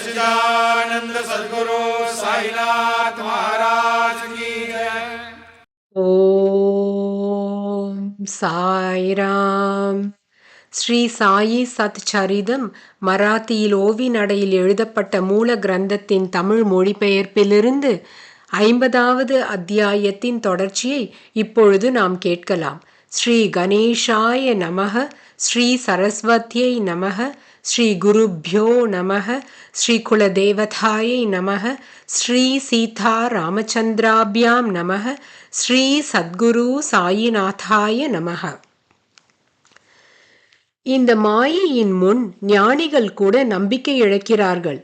सच्चिदानंद सद्गुरु साईनाथ महाराज की जय। ஓம் சாய்ராம். ஸ்ரீ சாயி சத் சரிதம் மராத்தியில் ஓவி நடையில் எழுதப்பட்ட மூல கிரந்தத்தின் தமிழ் மொழிபெயர்ப்பிலிருந்து 50வது அத்தியாயத்தின் தொடர்ச்சியை இப்பொழுது நாம் கேட்கலாம். ஸ்ரீ கணேஷாய நமக, ஸ்ரீ சரஸ்வத்யை நமக, ஸ்ரீ குருப்யோ நமக, ஸ்ரீ குலதேவதாயை நமக, ஸ்ரீ சீதா ராமச்சந்திராபியாம் நமக, ஸ்ரீ சத்குரு சாயிநாதாய நமக. இந்த மாயையின் முன் ஞானிகள் கூட நம்பிக்கை இழக்கிறார்கள்.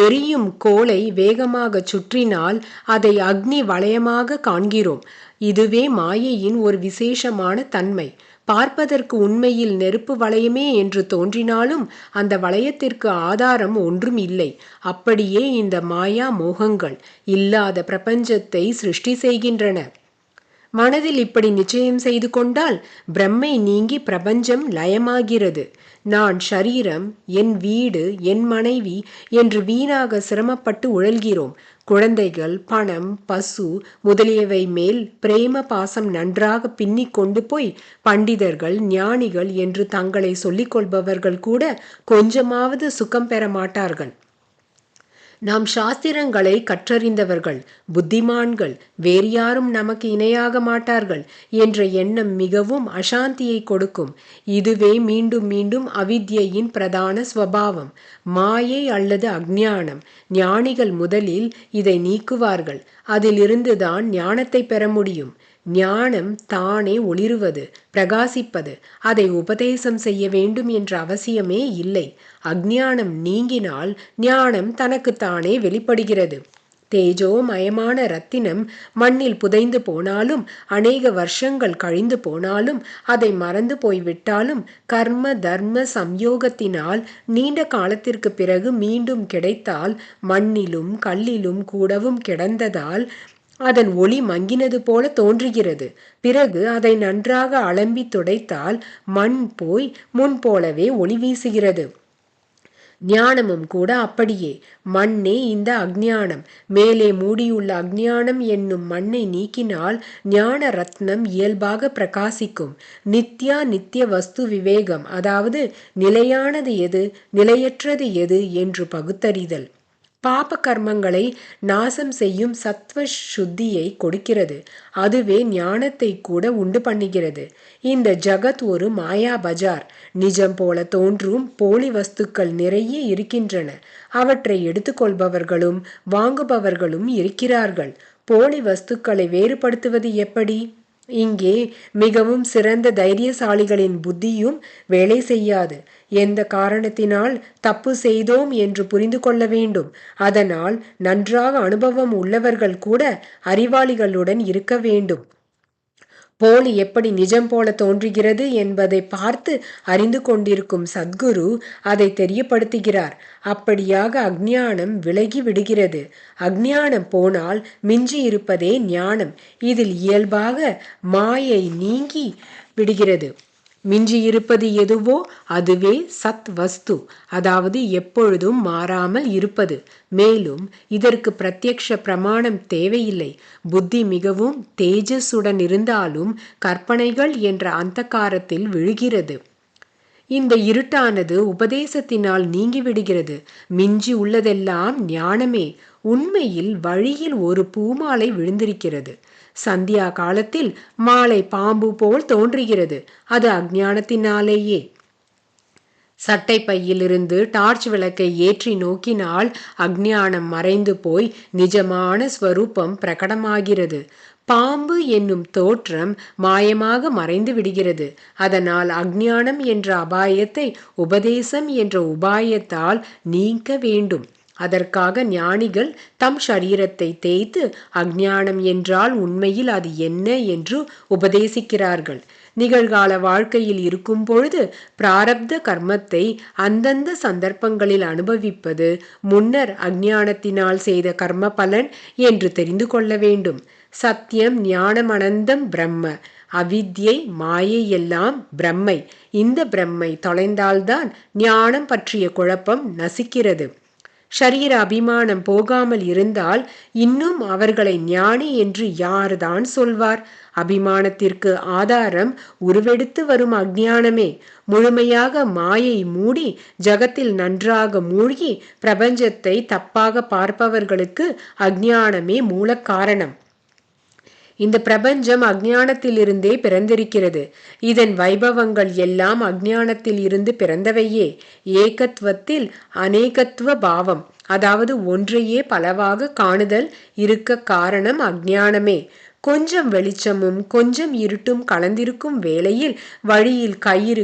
எரியும் கோலை வேகமாக சுற்றினால் அதை அக்னி வளையமாக காண்கிறோம். இதுவே மாயையின் ஒரு விசேஷமான தன்மை. பார்ப்பதற்கு உண்மையில் நெருப்பு வளையமே என்று தோன்றினாலும் அந்த வளையத்திற்கு ஆதாரம் ஒன்றும் இல்லை. அப்படியே இந்த மாயா மோகங்கள் இல்லாத பிரபஞ்சத்தை சிருஷ்டி செய்கின்றன. மனதில் இப்படி நிச்சயம் செய்து கொண்டால் பிரம்மை நீங்கி பிரபஞ்சம் லயமாகிறது. நான் ஷரீரம், என் வீடு, என் மனைவி என்று வீணாக சிரமப்பட்டு உழல்கிறோம். குழந்தைகள், பணம், பசு முதலியவை மேல் பிரேம பாசம் நன்றாக பின்னிக் கொண்டு போய் பண்டிதர்கள், ஞானிகள் என்று தங்களை சொல்லிக் கொள்பவர்கள் கூட கொஞ்சமாவது சுகம் பெற மாட்டார்கள். நாம் சாஸ்திரங்களை கற்றறிந்தவர்கள், புத்திமான்கள், வேறு யாரும் நமக்கு இணையாக மாட்டார்கள் என்ற எண்ணம் மிகவும் அசாந்தியை கொடுக்கும். இதுவே மீண்டும் மீண்டும் அவித்யையின் பிரதான ஸ்வபாவம், மாயை அல்லது அஞ்ஞானம். ஞானிகள் முதலில் இதை நீக்குவார்கள். அதிலிருந்துதான் ஞானத்தை பெற முடியும். ஞானம் தானே ஒளிருவது, பிரகாசிப்பது. அதை உபதேசம் செய்ய வேண்டும் என்ற அவசியமே இல்லை. அஞ்ஞானம் நீங்கினால் ஞானம் தனக்குத்தானே வெளிப்படுகிறது. தேஜோமயமான ரத்தினம் மண்ணில் புதைந்து போனாலும், அநேக வருஷங்கள் கழிந்து போனாலும், அதை மறந்து போய்விட்டாலும், கர்ம தர்ம சம்யோகத்தினால் நீண்ட காலத்திற்கு பிறகு மீண்டும் கிடைத்தால், மண்ணிலும் கல்லிலும் கூடவும் கிடந்ததால் அதன் ஒளி மங்கினது போல தோன்றுகிறது. பிறகு அதை நன்றாக அலம்பி துடைத்தால் மண் போய் முன் போலவே ஒளி வீசுகிறது. ஞானமும் கூட அப்படியே. மண்ணே இந்த அஞ்ஞானம். மேலே மூடியுள்ள அஞ்ஞானம் என்னும் மண்ணை நீக்கினால் ஞான ரத்னம் இயல்பாக பிரகாசிக்கும். நித்யா நித்திய வஸ்து விவேகம், அதாவது நிலையானது எது, நிலையற்றது எது என்று பகுத்தறிதல் பாப கர்மங்களை நாசம் செய்யும் சத்வ சுத்தியை கொடுக்கிறது. அதுவே ஞானத்தை கூட உண்டு பண்ணுகிறது. இந்த ஜகத் ஒரு மாயா பஜார். நிஜம் போல தோன்றும் போலி வஸ்துக்கள் நிறைய இருக்கின்றன. அவற்றை எடுத்துக்கொள்பவர்களும் வாங்குபவர்களும் இருக்கிறார்கள். போலி வஸ்துக்களை வேறுபடுத்துவது எப்படி? இங்கே மிகவும் சிறந்த தைரியசாலிகளின் புத்தியும் வேலை செய்யாது. எந்த காரணத்தினால் தப்பு செய்தோம் என்று புரிந்து கொள்ள வேண்டும். அதனால் நன்றாக அனுபவம் உள்ளவர்கள் கூட அறிவாளிகளுடன் இருக்க வேண்டும். போலி எப்படி நிஜம் போல தோன்றுகிறது என்பதை பார்த்து அறிந்து கொண்டிருக்கும் சத்குரு அதை தெரியப்படுத்துகிறார். அப்படியாக அஞ்ஞானம் விலகி விடுகிறது. அஞ்ஞானம் போனால் மிஞ்சி இருப்பதே ஞானம். இதில் இயல்பாக மாயை நீங்கி விடுகிறது. மிஞ்சி இருப்பது எதுவோ அதுவே சத் வஸ்து, அதாவது எப்பொழுதும் மாறாமல் இருப்பது. மேலும் இதற்கு பிரத்யக்ஷ பிரமாணம் தேவையில்லை. புத்தி மிகவும் தேஜஸுடன் இருந்தாலும் கற்பனைகள் என்ற அந்தகாரத்தில் விழுகிறது. இந்த இருட்டானது உபதேசத்தினால் நீங்கிவிடுகிறது. மிஞ்சி உள்ளதெல்லாம் ஞானமே. உண்மையில் வழியில் ஒரு பூமாலை விழுந்திருக்கிறது. சந்தியா காலத்தில் மாலை பாம்பு போல் தோன்றுகிறது. அது அஞ்ஞானத்தினாலேயே. சட்டை பையிலிருந்து டார்ச் விளக்கை ஏற்றி நோக்கினால் அஞ்ஞானம் மறைந்து போய் நிஜமான ஸ்வரூபம் பிரகடமாகிறது. பாம்பு என்னும் தோற்றம் மாயமாக மறைந்து விடுகிறது. அதனால் அஞ்ஞானம் என்ற அபாயத்தை உபதேசம் என்ற உபாயத்தால் நீக்க வேண்டும். அதற்காக ஞானிகள் தம் ஷரீரத்தை தேய்த்து அஞ்ஞானம் என்றால் உண்மையில் அது என்ன என்று உபதேசிக்கிறார்கள். நிகழ்கால வாழ்க்கையில் இருக்கும் பொழுது பிராரப்த கர்மத்தை அந்தந்த சந்தர்ப்பங்களில் அனுபவிப்பது முன்னர் அஞ்ஞானத்தினால் செய்த கர்ம பலன் என்று தெரிந்து கொள்ள வேண்டும். சத்தியம் ஞானம் அனந்தம் பிரம்ம, அவித்யை மாயை எல்லாம் பிரம்மை. இந்த பிரம்மை தொலைந்தால்தான் ஞானம் பற்றிய குழப்பம் நசிக்கிறது. ஷரீர அபிமானம் போகாமல் இருந்தால் இன்னும் அவர்களை ஞானி என்று யார்தான் சொல்வார்? அபிமானத்திற்கு ஆதாரம் உருவெடுத்து வரும் அஞ்ஞானமே. முழுமையாக மாயை மூடி ஜகத்தில் நன்றாக மூழ்கி பிரபஞ்சத்தை தப்பாக பார்ப்பவர்களுக்கு அஞ்ஞானமே மூல காரணம். இந்த பிரபஞ்சம் அஞ்ஞானத்திலிருந்தே பிறந்திருக்கிறது. இதன் வைபவங்கள் எல்லாம் அஞ்ஞானத்தில் இருந்து பிறந்தவையே. ஏகத்துவத்தில் அநேகத்துவ பாவம், அதாவது ஒன்றையே பலவாக காணுதல் இருக்க காரணம் அஞ்ஞானமே. கொஞ்சம் வெளிச்சமும் கொஞ்சம் இருட்டும் கலந்திருக்கும் வேளையில் வழியில்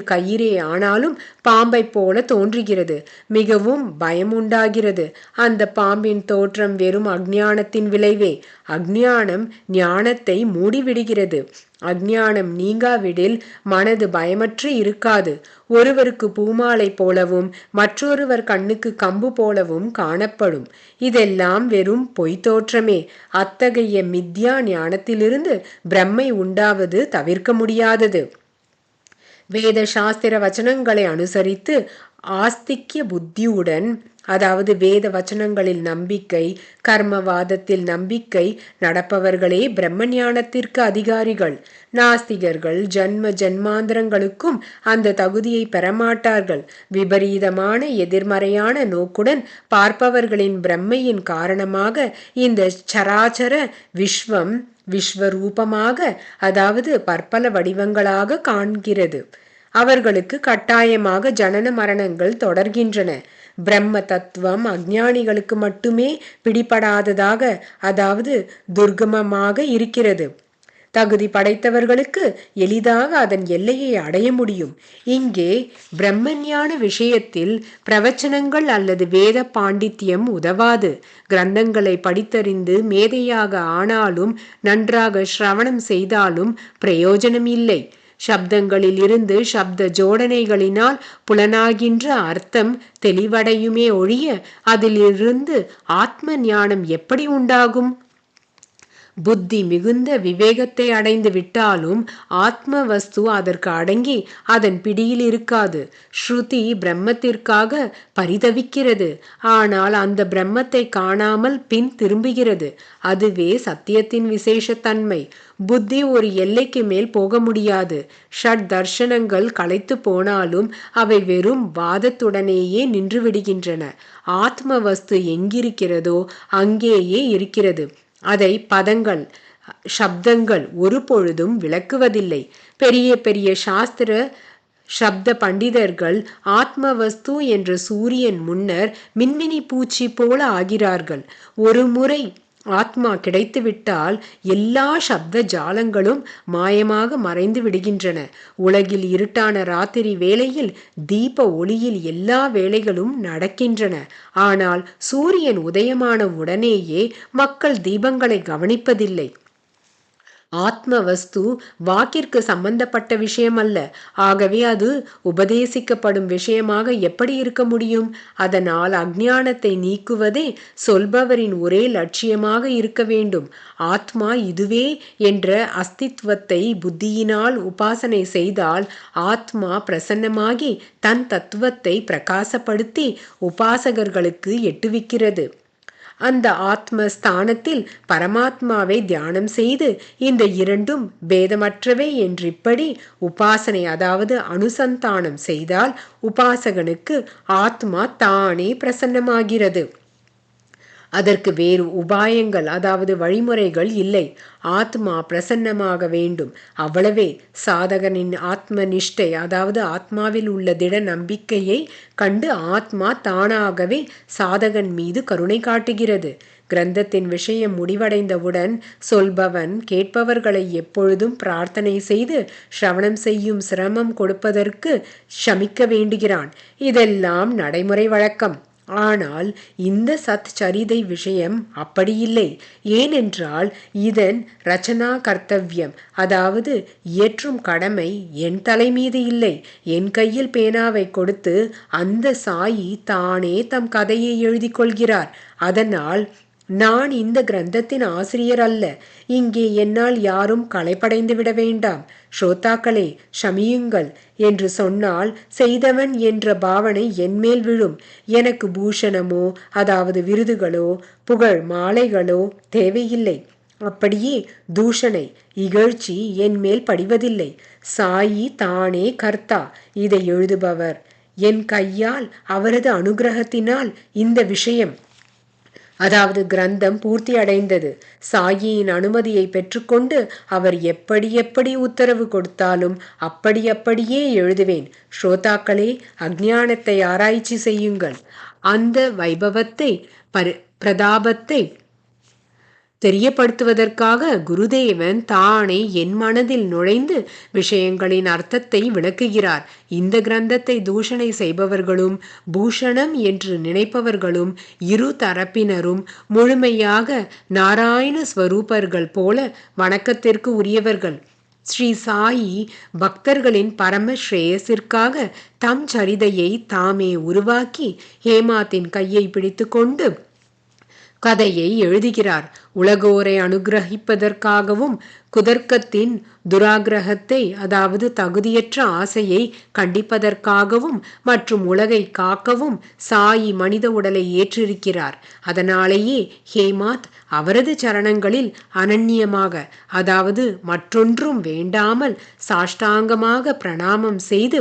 கயிறே ஆனாலும் பாம்பை போல தோன்றுகிறது. மிகவும் பயம் உண்டாகிறது. அந்த பாம்பின் தோற்றம் வெறும் அஞ்ஞானத்தின் விளைவே. அஞ்ஞானம் ஞானத்தை மூடிவிடுகிறது. அஞ்ஞானம் நீங்காவிடில் மனது பயமற்று இருக்காது. ஒருவருக்கு பூமாலை போலவும் மற்றொருவர் கண்ணுக்கு கம்பு போலவும் காணப்படும். இதெல்லாம் வெறும் பொய் தோற்றமே. அத்தகைய மித்யா ஞானத்திலிருந்து பிரம்மை உண்டாவது தவிர்க்க முடியாதது. வேத சாஸ்திர வச்சனங்களை அனுசரித்து ஆஸ்திக்ய புத்தியுடன், அதாவது வேத வச்சனங்களில் நம்பிக்கை, கர்மவாதத்தில் நம்பிக்கை நடப்பவர்களே பிரம்ம ஞானத்திற்கு அதிகாரிகள். நாஸ்திகர்கள் ஜன்ம ஜன்மாந்திரங்களுக்கும் அந்த தகுதியை பெறமாட்டார்கள். விபரீதமான எதிர்மறையான நோக்குடன் பார்ப்பவர்களின் பிரம்மையின் காரணமாக இந்த சராச்சர விஸ்வம் விஸ்வரூபமாக, அதாவது பற்பல வடிவங்களாக காண்கிறது. அவர்களுக்கு கட்டாயமாக ஜனன மரணங்கள் தொடர்கின்றன. பிரம்ம தத்துவம் அஞ்ஞானிகளுக்கு மட்டுமே பிடிபடாததாக, அதாவது துர்கமமாக இருக்கிறது. தகுதி படைத்தவர்களுக்கு எளிதாக அதன் எல்லையை அடைய முடியும். இங்கே பிரம்மஞான விஷயத்தில் பிரவச்சனங்கள் அல்லது வேத பாண்டித்யம் உதவாது. கிரந்தங்களை படித்தறிந்து மேதையாக ஆனாலும் நன்றாக சிரவணம் செய்தாலும் பிரயோஜனம் இல்லை. சப்தங்களில் இருந்து சப்த ஜோடனைகளினால் புலனாகின்ற அர்த்தம் தெளிவடையுமே ஒழிய அதிலிருந்து ஆத்ம ஞானம் எப்படி உண்டாகும்? புத்தி மிகுந்த விவேகத்தை அடைந்து விட்டாலும் ஆத்ம வஸ்து அதற்கு அடங்கி அதன் பிடியில் இருக்காது. ஸ்ருதி பிரம்மத்திற்காக பரிதவிக்கிறது. ஆனால் அந்த பிரம்மத்தை காணாமல் பின் திரும்புகிறது. அதுவே சத்தியத்தின் விசேஷத்தன்மை. புத்தி ஒரு எல்லைக்கு மேல் போக முடியாது. ஷட் தர்ஷனங்கள் களைத்து போனாலும் அவை வெறும் வாதத்துடனேயே நின்று விடுகின்றன. ஆத்ம வஸ்து எங்கிருக்கிறதோ அங்கேயே இருக்கிறது. அதை பதங்கள், சப்தங்கள் ஒரு பொழுதும் விளக்குவதில்லை. பெரிய பெரிய சாஸ்திர சப்த பண்டிதர்கள் ஆத்மவஸ்து என்ற சூரியன் முன்னர் மின்மினி பூச்சி போல ஆகிறார்கள். ஒரு முறை ஆத்மா கிடைத்துவிட்டால் எல்லா சப்த ஜாலங்களும் மாயமாக மறைந்து விடுகின்றன. உலகில் இருட்டான ராத்திரி வேளையில் தீப ஒளியில் எல்லா வேலைகளும் நடக்கின்றன. ஆனால் சூரியன் உதயமான உடனேயே மக்கள் தீபங்களை கவனிப்பதில்லை. ஆத்ம வஸ்து வாக்கிற்கு சம்பந்தப்பட்ட விஷயம் அல்ல. ஆகவே அது உபதேசிக்கப்படும் விஷயமாக எப்படி இருக்க முடியும்? அதனால் அஞ்ஞானத்தை நீக்குவதே சொல்பவரின் ஒரே லட்சியமாக இருக்க வேண்டும். ஆத்மா இதுவே என்ற அஸ்தித்வத்தை புத்தியினால் உபாசனை செய்தால் ஆத்மா பிரசன்னமாகி தன் தத்துவத்தை பிரகாசப்படுத்தி உபாசகர்களுக்கு எட்டுவிக்கிறது. அந்த ஆத்ம ஸ்தானத்தில் பரமாத்மாவை தியானம் செய்து இந்த இரண்டும் பேதமற்றவை என்றிப்படி உபாசனை, அதாவது அனுசந்தானம் செய்தால் உபாசகனுக்கு ஆத்மா தானே பிரசன்னமாகிறது. அதற்கு வேறு உபாயங்கள், அதாவது வழிமுறைகள் இல்லை. ஆத்மா பிரசன்னமாக வேண்டும், அவ்வளவே. சாதகனின் ஆத்ம நிஷ்டை, அதாவது ஆத்மாவில் உள்ள திட நம்பிக்கையை கண்டு ஆத்மா தானாகவே சாதகன் மீது கருணை காட்டுகிறது. கிரந்தத்தின் விஷயம் முடிவடைந்தவுடன் சொல்பவன் கேட்பவர்களை எப்பொழுதும் பிரார்த்தனை செய்து சிரவணம் செய்யும் சிரமம் கொடுப்பதற்கு சமிக்க வேண்டுகிறான். இதெல்லாம் நடைமுறை வழக்கம். ஆனால் இந்த சத் சரிதை விஷயம் அப்படியில்லை. ஏனென்றால் இதன் ரச்சனா கர்த்தவியம், அதாவது இயற்றும் கடமை என் தலைமீது இல்லை. என் கையில் பேனாவை கொடுத்து அந்த சாயி தானே தம் கதையை எழுதி கொள்கிறார். அதனால் நான் இந்த கிரந்தத்தின் ஆசிரியர் அல்ல. இங்கே என்னால் யாரும் களைப்படைந்து விட வேண்டாம். ஸ்ரோதாக்களே, ஷமியுங்கள் என்று சொன்னால் செய்தவன் என்ற பாவனை என்மேல் விழும். எனக்கு பூஷணமோ, அதாவது விருதுகளோ, புகழ் மாலைகளோ தேவையில்லை. அப்படியே தூஷணை, இகழ்ச்சி என் மேல் படிவதில்லை. சாயி தானே கர்த்தா, இதை எழுதுபவர். என் கையால், அவரது அனுகிரகத்தினால் இந்த விஷயம், அதாவது கிரந்தம் பூர்த்தி அடைந்தது. சாயியின் அனுமதியை பெற்றுக்கொண்டு அவர் எப்படி எப்படி உத்தரவு கொடுத்தாலும் அப்படியே எழுதுவேன். ஸ்ரோதாக்களே, அஞ்ஞானத்தை ஆராய்ச்சி செய்யுங்கள். அந்த வைபவத்தை, பிரதாபத்தை தெரியப்படுத்துவதற்காக குருதேவன் தானே என் மனதில் நுழைந்து விஷயங்களின் அர்த்தத்தை விளக்குகிறார். இந்த கிரந்தத்தை தூஷணை செய்பவர்களும் பூஷணம் என்று நினைப்பவர்களும் இரு தரப்பினரும் முழுமையாக நாராயண ஸ்வரூபர்கள் போல வணக்கத்திற்கு உரியவர்கள். ஸ்ரீ சாயி பக்தர்களின் பரம ஸ்ரேயசிற்காக தம் சரிதையை தாமே உருவாக்கி ஹேமாத்தின் கையை பிடித்து கொண்டு கதையை எழுதுகிறார். உலகோரை அனுகிரகிப்பதற்காகவும் குதர்க்கத்தின் துராகிரகத்தை, அதாவது தகுதியற்ற ஆசையை கண்டிப்பதற்காகவும் மற்றும் உலகை காக்கவும் சாயி மனித உடலை ஏற்றிருக்கிறார். அதனாலேயே ஹேமாத் அவரது சரணங்களில் அனன்யமாக, அதாவது மற்றொன்றும் வேண்டாமல் சாஷ்டாங்கமாக பிரணாமம் செய்து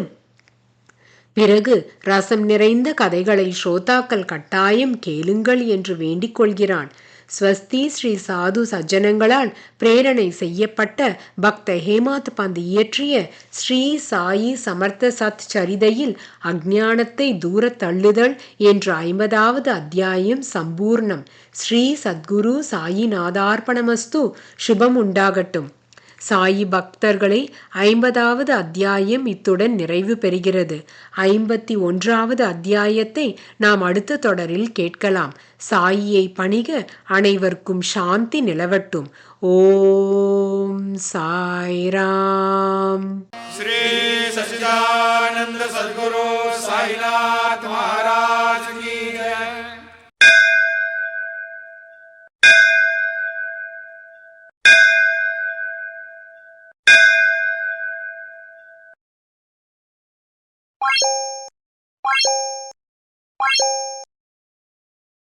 பிறகு ரசம் நிறைந்த கதைகளை ஸ்ரோதாக்கள் கட்டாயம் கேளுங்கள் என்று வேண்டிக் கொள்கிறான். ஸ்வஸ்தி ஸ்ரீ சாது சஜ்ஜனங்களால் பிரேரணை செய்யப்பட்ட பக்த ஹேமாத் பந்த் இயற்றிய ஸ்ரீ சாயி சமர்த்த சத் சரிதையில் அஞ்ஞானத்தை தூர தள்ளுதல் என்ற 50வது அத்தியாயம் சம்பூர்ணம். ஸ்ரீ சத்குரு சாயிநாதார்ப்பணமஸ்து. சுபம் உண்டாகட்டும். சாயி பக்தர்களை 50வது அத்தியாயம் இத்துடன் நிறைவு பெறுகிறது. 51வது அத்தியாயத்தை நாம் அடுத்த தொடரில் கேட்கலாம். சாயியை பணிக. அனைவருக்கும் சாந்தி நிலவட்டும். ஓம் சாய்ராம். श्री सच्चिदानंद सद्गुरु साईनाथ महाराज की जय।